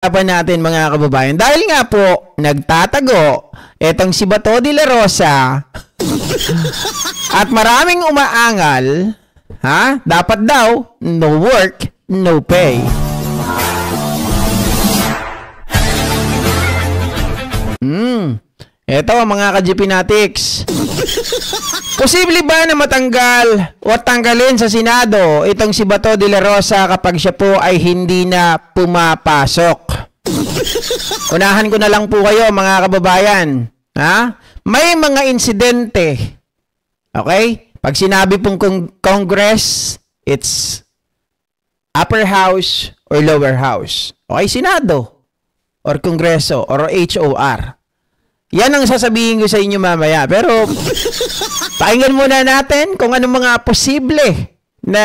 Pag-usapan natin mga kababayan. Dahil nga po, nagtatago etong si Bato de la Rosa at maraming umaangal, ha? Dapat daw, no work, no pay. Eto mga ka-GPnatics. Posible ba na matanggal o tanggalin sa Senado itong si Bato de la Rosa kapag siya po ay hindi na pumapasok? Unahan ko na lang po kayo mga kababayan. Ha? May mga insidente. Okay? Pag sinabi pong Congress, it's upper house or lower house. Okay? Senado or Kongreso or HOR. Yan ang sasabihin ko sa inyo mamaya. Pero, pakinggan muna natin kung anong mga posible na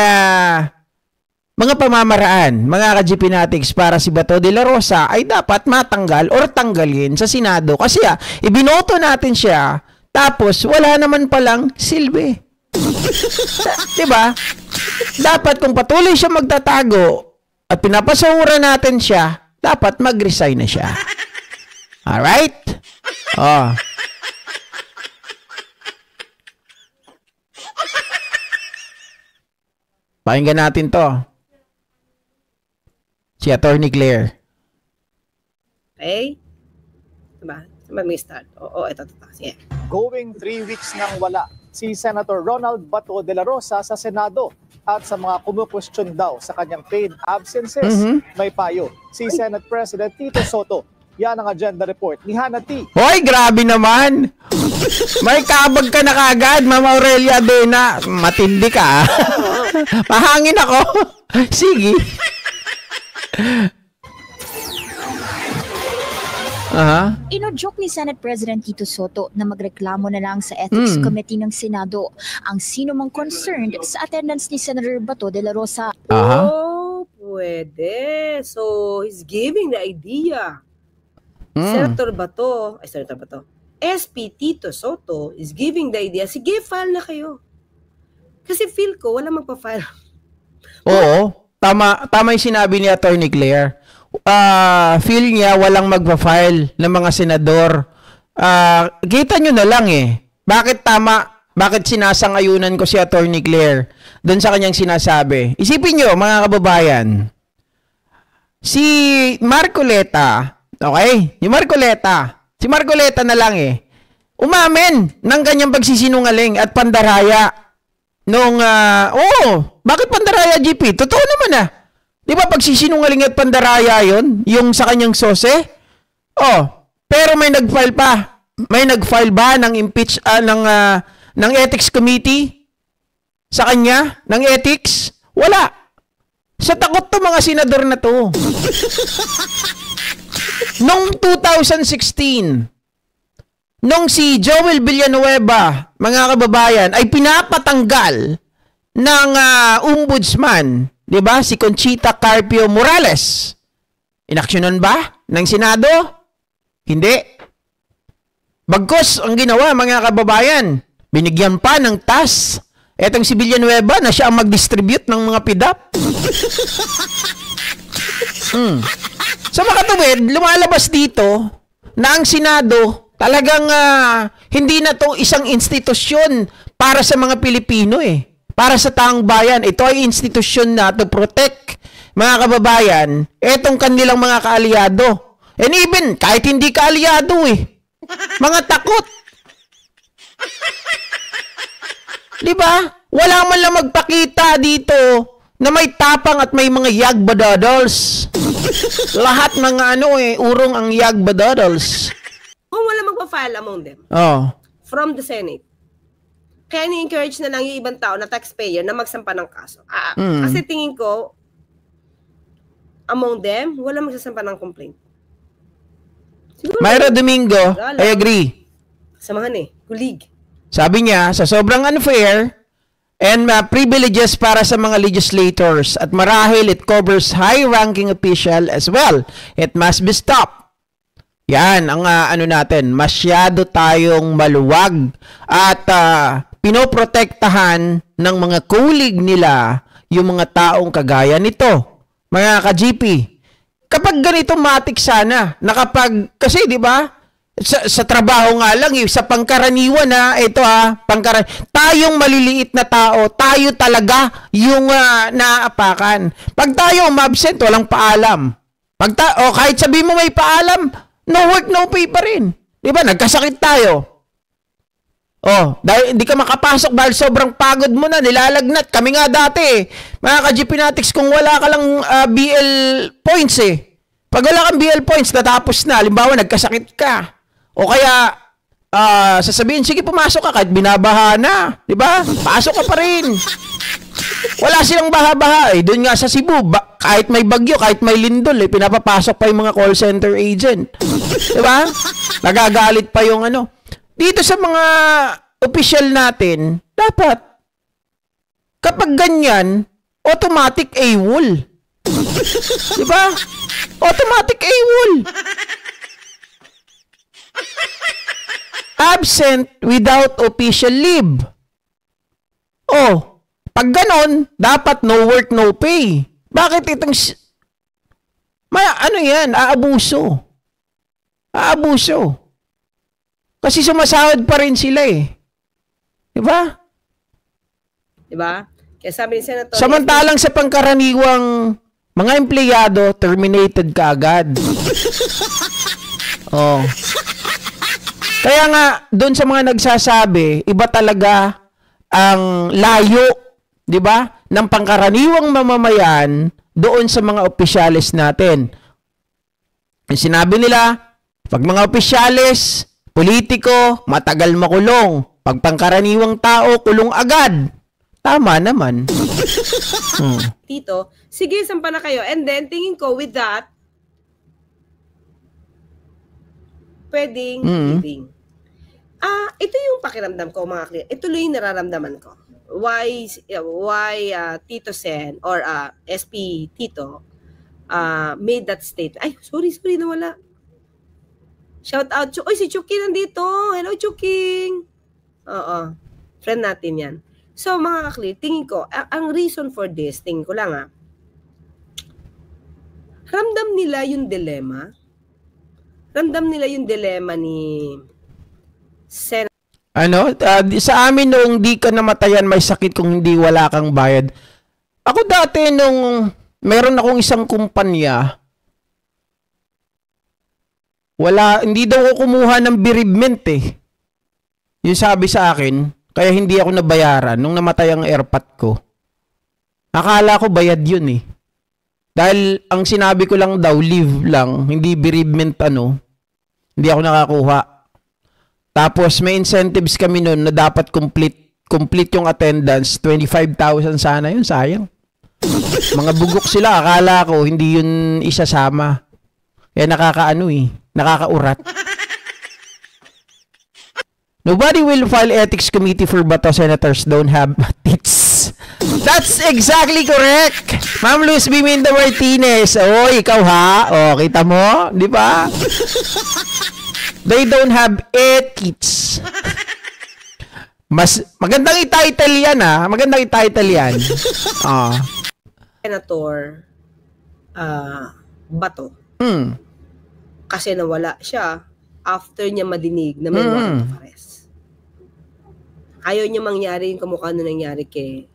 mga pamamaraan, mga ka-GPnatics, para si Bato de la Rosa ay dapat matanggal or tanggalin sa Senado. Kasi ibinoto natin siya, tapos wala naman palang silbi. Diba? Dapat kung patuloy siya magtatago at pinapasawura natin siya, dapat mag-resign na siya. Alright? Oh. Pakinggan natin to. Si Attorney Claire. Okay? Diba? May start. Oo, ito. Sige. Going 3 weeks nang wala si Senator Ronald Bato de la Rosa sa Senado at sa mga kumukwestiyon daw sa kanyang paid absences, may payo si Senate President Tito Soto. Yan ang agenda report ni Hannah T. Hoy, grabe naman. May kabag ka na kagad, Ma'am Aurelia Dena. Matindi ka. Mahangin ako. Sige. Ino-joke ni Senate President Tito Soto na magreklamo na lang sa Ethics Committee ng Senado ang sino mang concerned sa attendance ni Senator Bato de la Rosa. Oh, pwede. So, he's giving the idea. Senator Bato, SP Tito Soto is giving the idea, sige, file na kayo. Kasi feel ko, wala magpa-file. Oo, tama yung sinabi ni Attorney Claire. Feel niya walang magpa-file ng mga senador. Kita nyo na lang Bakit sinasangayunan ko si Attorney Claire doon sa kanyang sinasabi? Isipin nyo, mga kababayan, si Marcoleta, okay? Si Marcoleta na lang umamin ng kanyang pagsisinungaling at pandaraya nung, bakit pandaraya, GP? Totoo naman Di ba pagsisinungaling at pandaraya yon, yung sa kanyang sose? Pero may nag-file pa. May nag-file ba ng ng Ethics Committee sa kanya? Ng Ethics? Wala. Sa takot to mga senador na to. Noong 2016, nung si Joel Villanueva, mga kababayan, ay pinapatanggal ng ombudsman, di ba? Si Conchita Carpio Morales. Inaksyonan ba ng Senado? Hindi. Bagkus ang ginawa, mga kababayan, binigyan pa ng task etong si Villanueva na siya ang mag-distribute ng mga PDAP. Sa makatuwid, lumalabas dito na ang Senado talagang hindi na to isang institusyon para sa mga Pilipino para sa taong bayan. Ito ay institusyon na to protect, mga kababayan, etong kanilang mga kaalyado. And even, kahit hindi kaalyado mga takot. Diba? Wala man lang magpakita dito na may tapang at may mga yagbadadals. Lahat ng urong ang yagbadadals. Kung wala magpa-file among them. From the Senate. Kaya ni-encourage na lang yung ibang tao na taxpayer na magsampa ng kaso. Kasi tingin ko, among them, wala magsasampa ng complaint. Siguro, Myra Domingo, I agree. Samahan kulig. Sabi niya, sa sobrang unfair and privileges para sa mga legislators at marahil it covers high-ranking official as well. It must be stopped. Yan ang natin, masyado tayong maluwag at pinoprotektahan ng mga kulig nila yung mga taong kagaya nito. Mga ka-GP, kapag ganito matik sana, kasi di ba, sa trabaho nga lang, sa pangkaraniwan ito tayong maliliit na tao, tayo talaga yung naapakan. Pag tayo umabsent, walang paalam. Kahit sabihin mo may paalam, no work, no pay pa rin. Di ba? Nagkasakit tayo. Dahil hindi ka makapasok dahil sobrang pagod mo na, nilalagnat. Kami nga dati, mga ka-GP Natics, kung wala ka lang BL points Pag wala kang BL points, natapos na. Halimbawa, nagkasakit ka. O kaya, sasabihin, sige, pumasok ka kahit binabaha na. Diba? Pasok ka pa rin. Wala silang baha-baha. Doon nga sa Cebu, kahit may bagyo, kahit may lindol, pinapapasok pa yung mga call center agent. Diba? Nagagalit pa yung Dito sa mga opisyal natin, dapat, kapag ganyan, automatic AWOL. Diba? Automatic AWOL. Absent without official leave. Pag ganon, dapat no work, no pay. Bakit itong... yan? Aabuso. Kasi sumasahod pa rin sila Diba? Diba? Kaya sabi ni Senator... Samantalang sa pangkaraniwang mga empleyado, terminated ka agad. Kaya nga, doon sa mga nagsasabi, iba talaga ang layo, di ba, ng pangkaraniwang mamamayan doon sa mga opisyalis natin. Sinabi nila, pag mga opisyalis, politiko, matagal makulong. Pag pangkaraniwang tao, kulong agad. Tama naman. Tito, sige, sampa na kayo. And then, tingin ko with that, pwedeng living. Ito yung pakiramdam ko, mga kliyente. Ito lang yung nararamdaman ko. Why Tito Sen or SP Tito made that statement. Ay, sorry, nawala. Shout out. Si Chuking nandito. Hello, Chuking. Friend natin yan. So, mga kakli, tingin ko, ang reason for this, tingin ko lang ramdam nila yung dilemma. Ramdam nila yung dilemma ni Sen. Sa amin noong di ka namatayan, may sakit kung hindi wala kang bayad. Ako dati nung meron akong isang kumpanya, hindi daw ako kumuha ng bereavement Yung sabi sa akin, kaya hindi ako nabayaran nung namatay ang airpot ko. Akala ko bayad yun Dahil ang sinabi ko lang daw, leave lang, hindi bereavement hindi ako nakakuha. Tapos may incentives kami noon na dapat complete yung attendance, 25,000 sana yun, sayang. Mga bugok sila, akala ko hindi yun isasama. Kaya nakakaurat. Nobody will file ethics committee for Bato senators don't have tits. That's exactly correct. Ma'am Luz Biminda Martinez. Ikaw kita mo? Di ba? They don't have ethics. Magandang i-title yan Magandang i-title yan. Senator Bato. Kasi nawala siya after niya madinig na may warrant of arrest. Ayaw niya mangyari yung kamukha na nangyari kay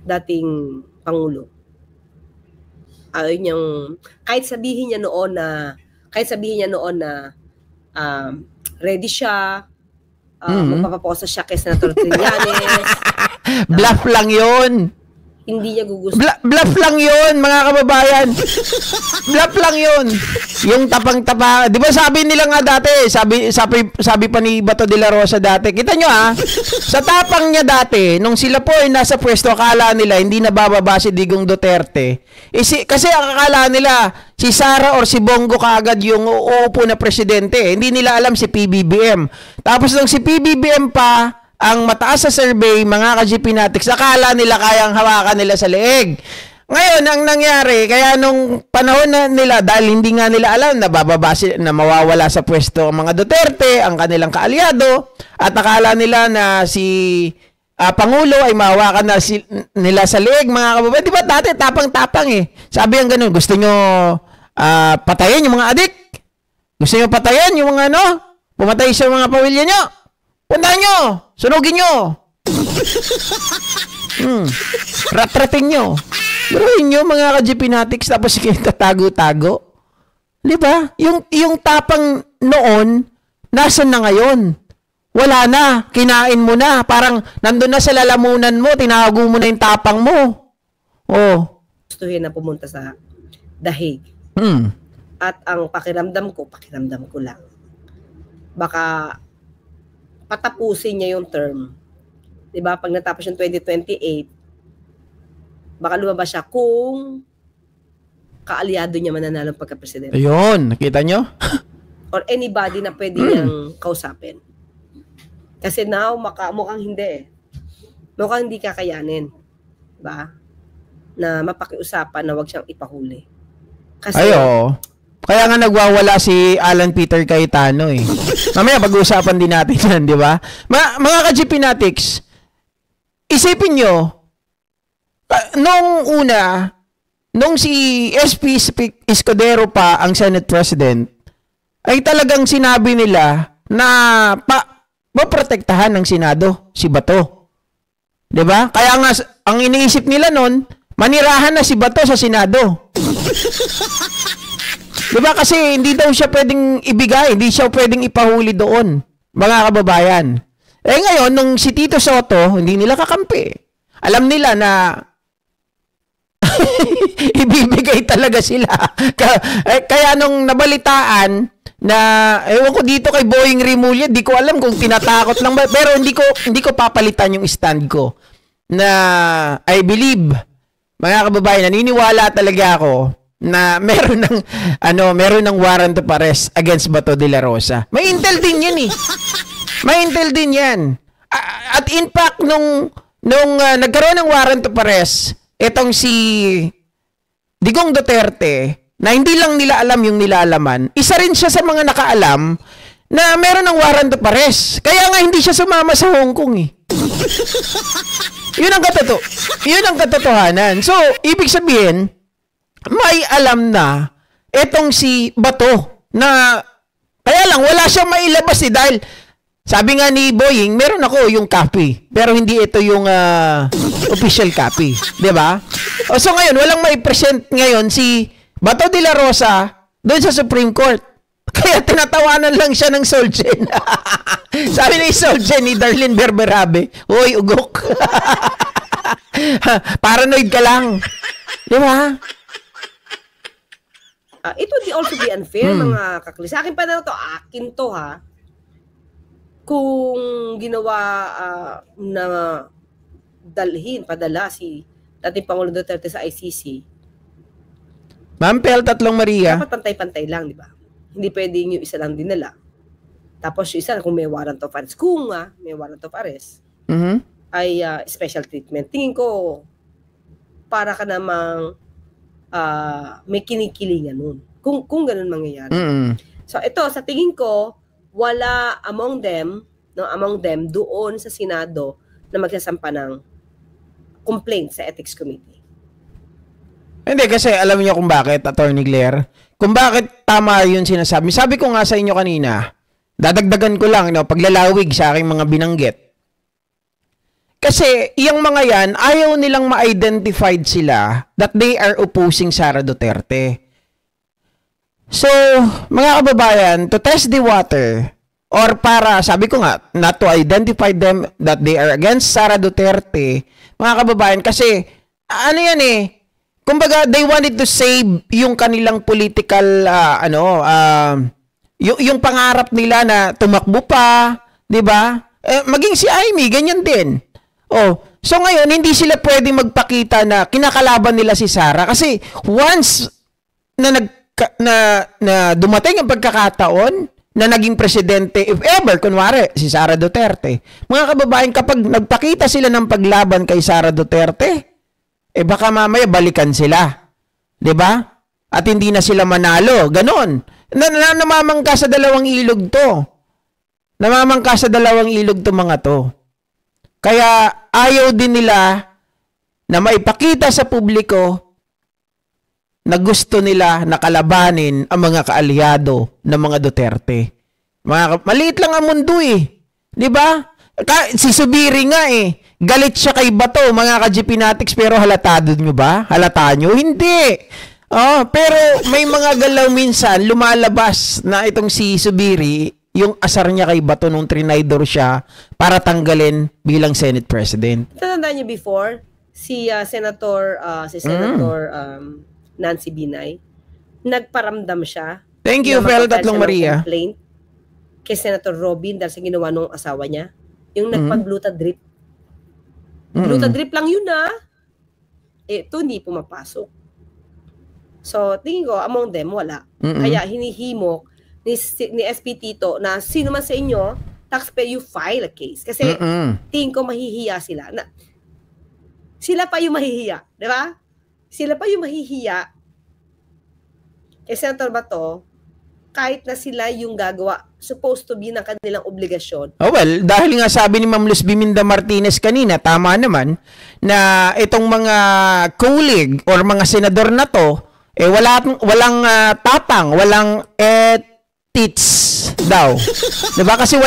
dating Pangulo. Ayaw niyang, kahit sabihin niya noon na ready siya, magpapaposa siya kay Senator Trillanes. Bluff lang yun. Hindi niya gugusto. Bluff lang yun, mga kababayan. Bluff lang yun. Yung tapang-tapa. Di ba sabi nila nga dati, sabi pa ni Bato de la Rosa dati, kita nyo sa tapang niya dati, nung sila po ay nasa pwesto, akala nila hindi na bababa si Digong Duterte. Kasi akala nila, si Sara or si Bongo kaagad yung uupo na presidente. Hindi nila alam si PBBM. Tapos nung si PBBM pa, ang mataas sa survey, mga ka-GP Natics, akala nila kayang hawakan nila sa leeg. Ngayon, ang nangyari, kaya nung panahon nila, dahil hindi nga nila alam na bababa na mawawala sa pwesto ang mga Duterte, ang kanilang kaalyado, at akala nila na si Pangulo ay mahawakan na nila sa leeg, mga kababayan. Di ba dati tapang-tapang eh. Sabi ang ganun, gusto nyo patayin yung mga adik? Gusto nyo patayin yung mga pumatay sa mga pamilya nyo? Puntahan nyo! Sunugin nyo! Rat-rating nyo. Luruin nyo mga ka-GP Natics tapos kayo tatago-tago. Di ba? Yung tapang noon, nasan na ngayon? Wala na. Kinain mo na. Parang nandun na sa lalamunan mo. Tinago mo na yung tapang mo. Oh. Gustuhin na pumunta sa dahig. At ang pakiramdam ko lang. Baka patapusin niya yung term. Diba? Pag natapos yung 2028, baka lumabas siya kung kaalyado niya mananalo pagka-presidente. Ayun, nakita nyo? Or anybody na pwede niyang kausapin. Kasi now, mukhang hindi. Mukhang hindi kakayanin. Diba? Na mapakiusapan na wag siyang ipahuli. Kasi, kaya nga nagwawala si Alan Peter Cayetano eh. Mamaya pag-uusapan din natin yan, di ba? Mga ka-GP Natics, isipin nyo, nung si SP Escudero pa ang Senate President, ay talagang sinabi nila na maprotektahan ng Senado si Bato. Di ba? Kaya nga, ang iniisip nila nun, manirahan na si Bato sa Senado. Diba kasi hindi daw siya pwedeng ibigay, hindi siya pwedeng ipahuli doon, mga kababayan. Eh ngayon, nung si Tito Sotto, hindi nila kakampi. Alam nila na ibibigay talaga sila. Kaya nung nabalitaan na, ewan ko dito kay Boying Rimulya, di ko alam kung tinatakot lang ba, pero hindi ko papalitan yung stand ko. Na I believe, mga kababayan, naniniwala talaga ako na meron ng warrant of arrest against Bato de la Rosa. May intel din yan eh. May intel din yan. At in fact, nung nagkaroon ng warrant of arrest, itong si Digong Duterte, na hindi lang nila alam yung nilalaman, isa rin siya sa mga nakaalam na meron ng warrant of arrest. Kaya nga hindi siya sumama sa Hong Kong eh. Yun ang katotohanan. So, ibig sabihin, may alam na etong si Bato na kaya lang wala siyang mailabas eh dahil sabi nga ni Boying, meron ako yung copy pero hindi ito yung official copy, di ba? So ngayon walang mai-present ngayon si Bato de la Rosa doon sa Supreme Court. Kaya tinatawanan lang siya ng Solgen. Sabi ni Solgen ni Darlene Berberabe, "Hoy, ugok." Paranoid ka lang. Di ba? It would also be unfair, mga kakli. Sa akin pa na akin to ha. Kung ginawa na padala si dating Pangulo Duterte sa ICC. Ma'am Pel, Tatlong Maria. Dapat pantay-pantay lang, di ba? Hindi pwedeng yung isa lang dinala. Tapos yung isa kung may warrant of arrest. Kung may warrant of arrest, ay special treatment. Tingin ko, para ka namang may kinikilingan nun. Kung ganun mangyayari. So ito, sa tingin ko, wala among them doon sa Senado na magsasampa ng complaint sa Ethics Committee. Hindi, kasi alam niyo kung bakit, Attorney Claire? Kung bakit tama yun sinasabi. Sabi ko nga sa inyo kanina, dadagdagan ko lang, paglalawig sa aking mga binanggit. Kasi yung mga yan, ayaw nilang ma-identified sila that they are opposing Sara Duterte. So, mga kababayan, to test the water, or para, sabi ko nga, not to identify them that they are against Sara Duterte, mga kababayan, kasi, ano yan eh, kumbaga, they wanted to save yung kanilang political, yung pangarap nila na tumakbo pa, di ba? Maging si Amy, ganyan din. So ngayon, hindi sila pwede magpakita na kinakalaban nila si Sara kasi once na dumating ang pagkakataon na naging presidente, if ever, kunwari, si Sara Duterte, mga kababayan, kapag nagpakita sila ng paglaban kay Sara Duterte, baka mamaya balikan sila. 'Di ba? At hindi na sila manalo. Ganon. Namamangka sa dalawang ilog to. Namamangka sa dalawang ilog to mga to. Kaya ayaw din nila na maipakita sa publiko na gusto nila nakalabanin ang mga kaalyado ng mga Duterte. Maliit lang ang mundo eh. Di ba? Si Subiri nga eh. Galit siya kay Bato, mga ka-GPnatics, pero halatado nyo ba? Halata nyo? Hindi. Pero may mga galaw minsan, lumalabas na itong si Subiri, yung asar niya kay Bato nung trinaydor siya para tanggalin bilang Senate President. Tatandaan niyo before, si Senator Nancy Binay, nagparamdam siya. Thank you, Fel Tatlong Maria. Complaint kay Senator Robin dahil sa ginawa ng asawa niya. Yung nagpag-gluta drip. Gluta drip lang yun ito hindi pumapasok. So, tingin ko, among them, wala. Kaya hinihimok ni SP Tito na sino man sa inyo, taxpayer, you file a case. Kasi tingin ko mahihiya sila. Sila pa yung mahihiya. Di ba? Sila pa yung mahihiya kay Senator Bato kahit na sila yung gagawa supposed to be ng kanilang obligasyon. Well, dahil nga sabi ni Ma'am Luz Biminda Martinez kanina, tama naman, na itong mga colleague or mga senador na to, walang tapang, walang ethics daw. Diba? Kasi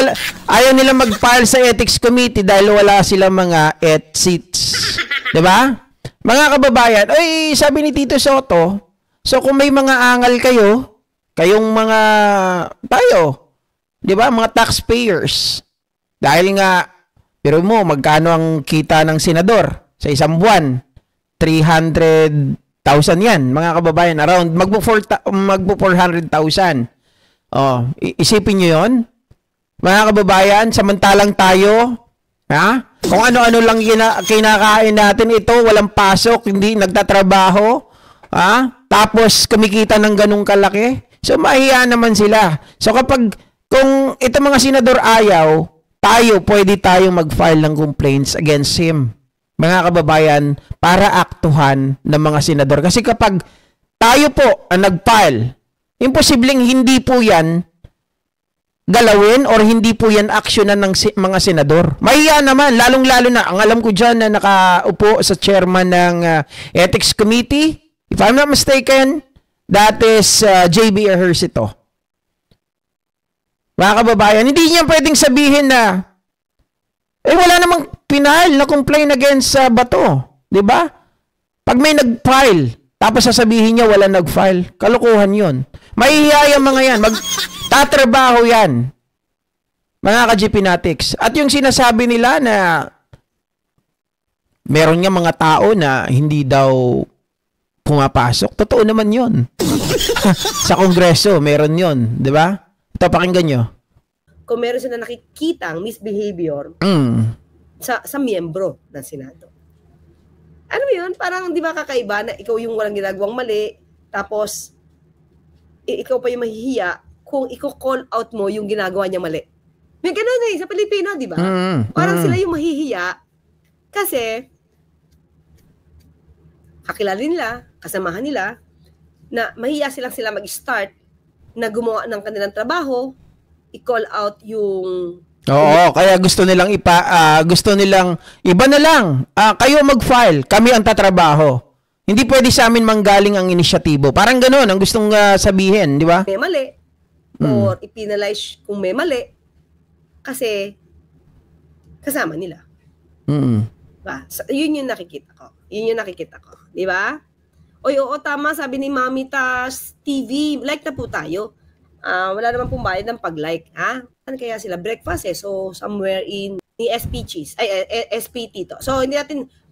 ayaw nila mag-file sa ethics committee dahil wala silang mga ethics. Diba? Mga kababayan, sabi ni Tito Soto, so kung may mga angal kayong mga tayo, di ba, mga taxpayers, dahil nga, pero mo, magkano ang kita ng senador sa isang buwan? 300,000 yan, mga kababayan, around, magpo 400,000. Isipin nyo yun, mga kababayan, samantalang tayo, kung ano-ano lang kinakain natin, ito, walang pasok, hindi nagtatrabaho, tapos kumikita ng ganung kalaki. So, mahiya naman sila. So, kung ito mga senador ayaw, pwede tayong mag-file ng complaints against him. Mga kababayan, para aktuhan ng mga senador. Kasi kapag tayo po ang nag-file, imposibleng hindi po yan galawin or hindi po yan aksyonan ng mga senador. Mahiya naman, lalong-lalo na, ang alam ko dyan na nakaupo sa chairman ng Ethics Committee, if I'm not mistaken, that is JB Ejercito. Mga kababayan, hindi niya pwedeng sabihin na wala namang pinahal na complaint against Bato. Diba? Pag may nag-file, tapos sasabihin niya wala nag-file, kalokohan yun. Mahihiya yung mga yan. Magtatrabaho yan. Mga ka-GPnatics. At yung sinasabi nila na meron nga mga tao na hindi daw pumapasok. Totoo naman yun. Sa Kongreso, meron yun. Di ba? Ito, pakinggan nyo. Kung meron sila nakikitang misbehavior sa miyembro ng Senado. Ano yun? Parang di ba kakaiba na ikaw yung walang ginagawang mali, tapos ikaw pa yung mahihiya kung i-call out mo yung ginagawa niya mali. May ganun sa Pilipino, di ba? Parang sila yung mahihiya kasi kakilala nila, kasamahan nila, na mahiya sila mag-start na gumawa ng kanilang trabaho, i-call out yung... Oo, kaya gusto nilang iba na lang, kayo mag-file, kami ang tatrabaho. Hindi pwede sa amin manggaling ang inisyatibo. Parang gano'n ang gustong sabihin, di ba? May mali, or i-penalize kung may mali, kasi kasama nila. Diba? So, yun yung nakikita ko. Di ba? Oo, tama, sabi ni Mami Tas TV, like na po tayo. Wala naman pong bayad ng pag-like. Ano kaya sila? Breakfast So, somewhere in ni SP Cheese. SP Tito. So,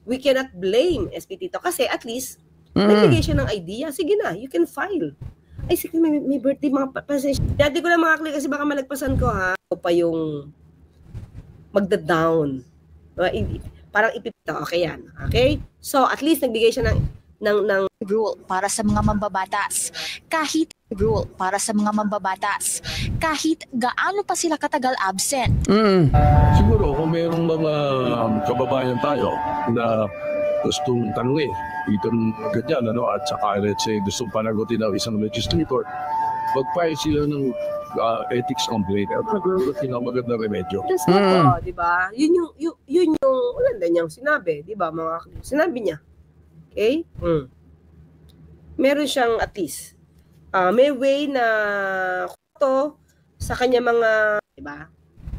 we cannot blame SP Tito kasi at least, nagbigay siya ng idea. Sige na, you can file. Ay, sige, may birthday mga pasensya. Dati ko na mga click kasi baka malagpasan ko, O pa yung magda-down. Parang ipipita. Okay yan. Okay? So, at least nagbigay siya ng rule para sa mga mambabatas. Kahit gaano pa sila katagal absent. Siguro kung mayroong mga kababayan tayo na gustong tanungin itong ganyan, at saka let's say gustong panagutin ng isang legislator, mag-file sila ng ethics complaint. Ito magandang remedyo. That's not, di ba? Yun yung wala niyang sinabi, di ba, mga sinabi niya. Okay? Meron siyang at least, may way na to sa kanya mga, di ba?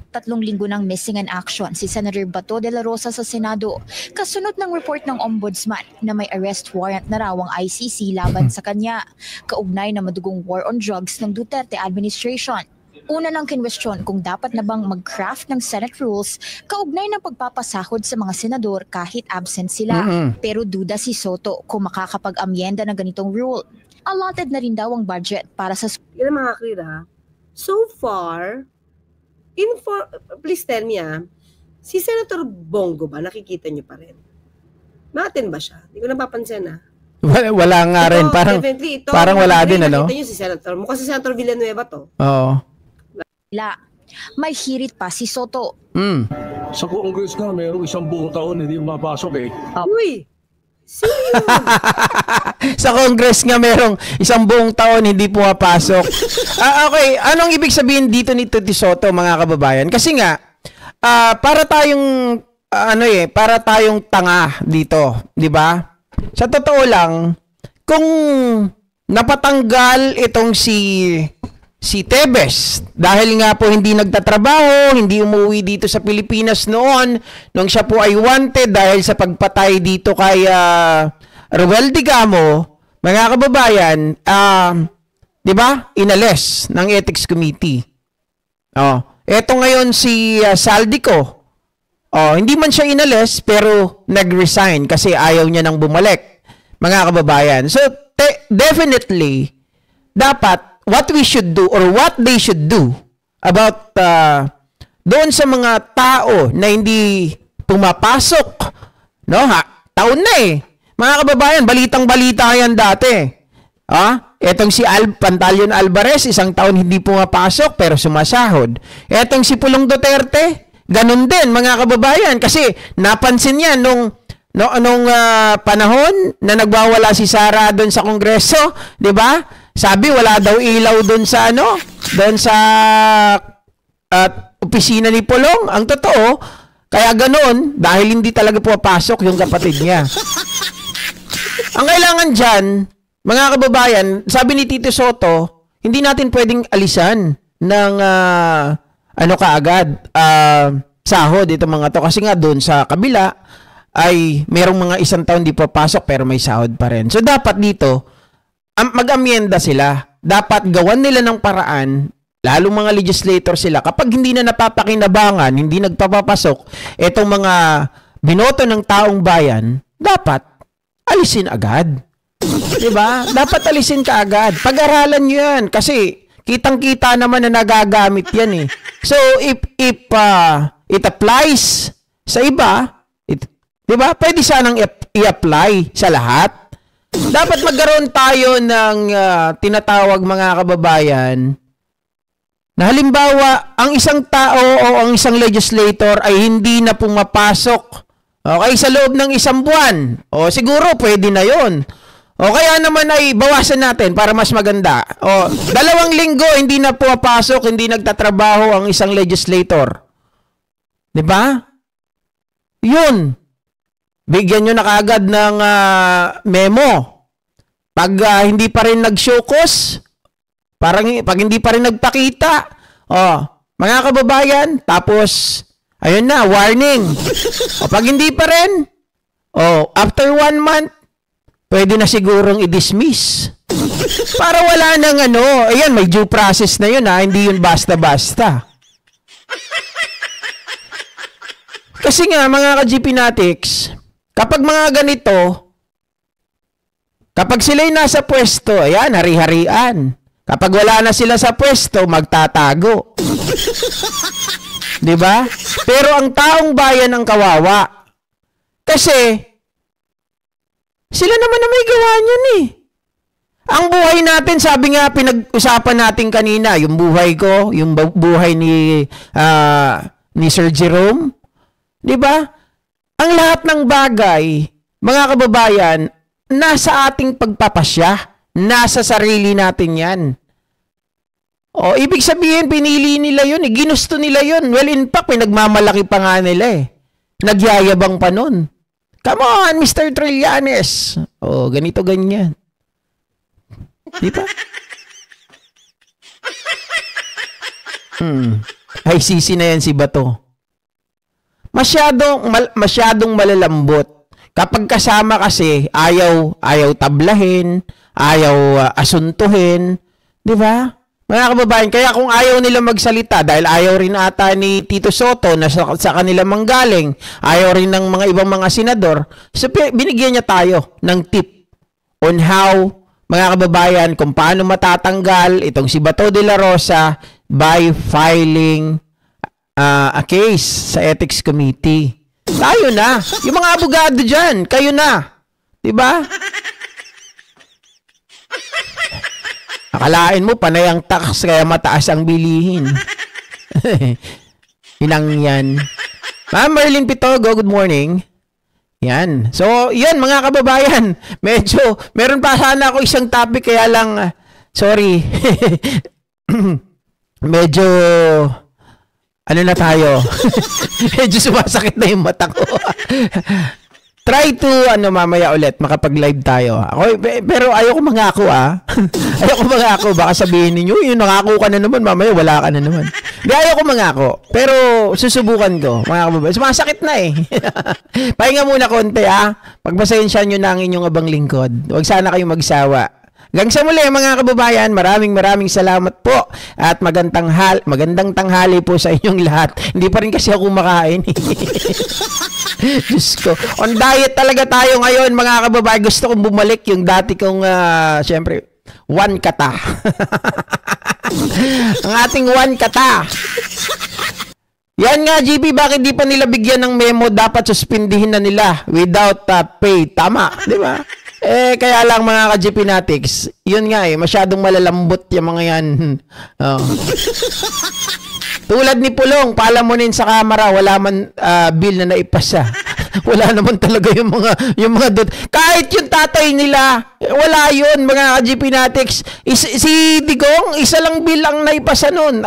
3 linggo ng missing in action si Senator Bato de la Rosa sa Senado. Kasunod ng report ng Ombudsman na may arrest warrant na raw ang ICC laban sa kanya. Kaugnay na madugong war on drugs ng Duterte administration. Una lang kinwestiyon kung dapat na bang mag-craft ng Senate rules kaugnay ng pagpapasahod sa mga senador kahit absent sila. Pero duda si Soto kung makakapag-amyenda ng ganitong rule. Allotted na rin daw ang budget para sa... Yan ang mga clear ha. So far, please tell me si Senator Bongo ba, nakikita niyo pa rin? Natin ba siya? Hindi ko napapansin Wala nga rin. Parang wala din, ano? Nakikita niyo si Senator. Mukha si Senator Villanueva to. Oo. May hirit pa si Soto. Sa Congress nga, mayroong 1 buong taon hindi mapasok eh. Uy! Sino yun? Sa Congress nga merong 1 buong taon hindi pumapasok. Okay, anong ibig sabihin dito ni Tito Soto, mga kababayan? Kasi nga para tayong para tayong tanga dito, 'di ba? Sa totoo lang, kung napatanggal itong si Tebes dahil nga po hindi nagtatrabaho, hindi umuwi dito sa Pilipinas noon nung siya po ay wanted dahil sa pagpatay dito kay Ruel Digamo, mga kababayan, 'di ba? Inalis ng Ethics Committee. Eto ngayon si Saldico. Hindi man siya inalis pero nag-resign kasi ayaw niya nang bumalik, mga kababayan. So definitely dapat what we should do or what they should do about doon sa mga tao na hindi pumapasok, no? Taon na mga kababayan, balitang-balita yan dati. Etong si Pantaleon Alvarez, 1 taon hindi pumapasok pero sumasahod. Etong si Pulong Duterte, ganun din, mga kababayan, kasi napansin yan nung panahon na nagwawala si Sara doon sa Kongreso, 'di ba? Sabi wala daw ilaw doon sa doon sa opisina ni Pulong. Ang totoo, kaya ganoon dahil hindi talaga pumapasok yung kapatid niya. Ang kailangan diyan, mga kababayan, sabi ni Tito Soto, hindi natin pwedeng alisan ng kaagad sahod itong mga to kasi nga doon sa kabila ay merong mga 1 taon di papasok pero may sahod pa rin. So dapat dito mag-amyenda sila. Dapat gawan nila ng paraan, lalo mga legislator sila, kapag hindi na napapakinabangan, hindi nagpapapasok, etong mga binoto ng taong bayan, dapat alisin agad. Diba? Dapat alisin ka agad. Pag-aralan nyo yan. Kasi kitang-kita naman na nagagamit yan So, if it applies sa iba, diba? Pwede sanang i-apply sa lahat. Dapat magkaroon tayo ng tinatawag, mga kababayan, na halimbawa, ang isang tao o ang isang legislator ay hindi na pumapasok sa loob ng 1 buwan. Siguro pwede na yon. Kaya naman ay bawasan natin para mas maganda. 2 linggo hindi na pumapasok, hindi nagtatrabaho ang isang legislator. Diba? Yun. Bigyan nyo na kaagad ng memo. Pag hindi pa rin nag-showcase, pag hindi pa rin nagpakita, mga kababayan, tapos, ayun na, warning. Pag hindi pa rin, after 1 month, pwede na sigurong i-dismiss. Para wala nang ayan, may due process na yun hindi yun basta-basta. Kasi nga, mga ka-GPnatics, kapag mga ganito, kapag sila'y nasa pwesto, ayan, hari-harian. Kapag wala na sila sa pwesto, magtatago. Diba? Pero ang taong bayan ang kawawa. Kasi, sila naman na may gawa niyan Ang buhay natin, sabi nga, pinag-usapan natin kanina, yung buhay ko, yung buhay ni Sir Jerome. Diba? Ang lahat ng bagay, mga kababayan, nasa ating pagpapasya. Nasa sarili natin yan. O, ibig sabihin, pinili nila yun. Ginusto nila yun. Well, in fact, pinagmamalaki pa nga nila eh. Nagyayabang pa nun. Come on, Mr. Trillanes. O, ganito, ganyan. Di ba? ICC na yan si Bato. Masyadong malalambot. Kapag kasama kasi, ayaw tablahin, ayaw asuntuhin. Di ba? Mga kababayan, kaya kung ayaw nila magsalita, dahil ayaw rin ata ni Tito Soto na sa kanila manggaling, ayaw rin ng mga ibang mga senador, so binigyan niya tayo ng tip on how, mga kababayan, kung paano matatanggal itong si Bato de la Rosa by filing a case sa Ethics Committee. Tayo na. Yung mga abogado dyan, kayo na. Diba? Akalain mo, panay ang tax kaya mataas ang bilihin. Inang yan. Ma'am Merlin Pitogo, good morning. Yan. So, yan mga kababayan. Meron pa sana ako isang topic kaya lang, sorry. Medyo, ano na tayo? Medyo sumasakit na yung mata ko. Try to, mamaya ulit, makapag-live tayo. Ako, pero ayoko mangako, Ayoko mangako. Baka sabihin ninyo, yung nangako ka na naman, mamaya wala ka na naman. Hindi, ayoko mangako. Pero, susubukan ko, mga kababayan. Sumasakit na eh. Pahinga muna konti, Pagpasensya nyo na ang inyong abang lingkod. Huwag sana kayong magsawa. Hanggang sa muli, mga kababayan, maraming salamat po. At magandang tanghali po sa inyong lahat. Hindi pa rin kasi ako kumakain. Diyos ko. On diet talaga tayo ngayon, mga kababayan. Gusto kong bumalik yung dati kong, syempre, one kata. Ang ating one kata. Yan nga, GB, bakit di pa nila bigyan ng memo? Dapat suspindihin na nila without pay. Tama, di ba? Kaya lang mga ka-GP Natics, yun nga masyadong malalambot yung mga yan. Tulad ni Pulong, palamunin sa kamera, wala man bill na naipasa. Wala naman talaga yung mga dot. Kahit yung tatay nila, wala yun mga ka-GP Natics. Si Digong, isa lang bill ang naipasa nun.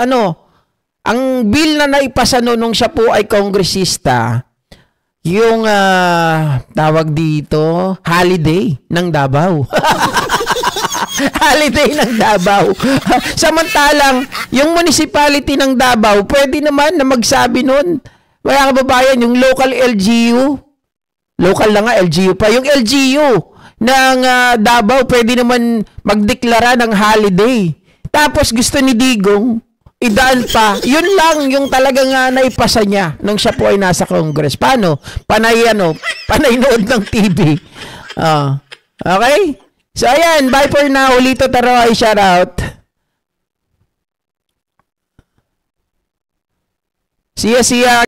Ang bill na naipasa nun nung siya po ay kongresista, yung tawag dito, holiday ng Davao. Holiday ng Davao. Samantalang, yung municipality ng Davao, pwede naman na magsabi nun. Mga kababayan, yung local LGU, local na nga, LGU pa, yung LGU ng Davao, pwede naman magdeklara ng holiday. Tapos gusto ni Digong, idaan pa. Yun lang yung talagang naipasa niya nung siya po ay nasa Congress. Paano? Panay nood ng TV. Okay? So, ayan. Bye for now. Lito Taroy, shout out. See ya.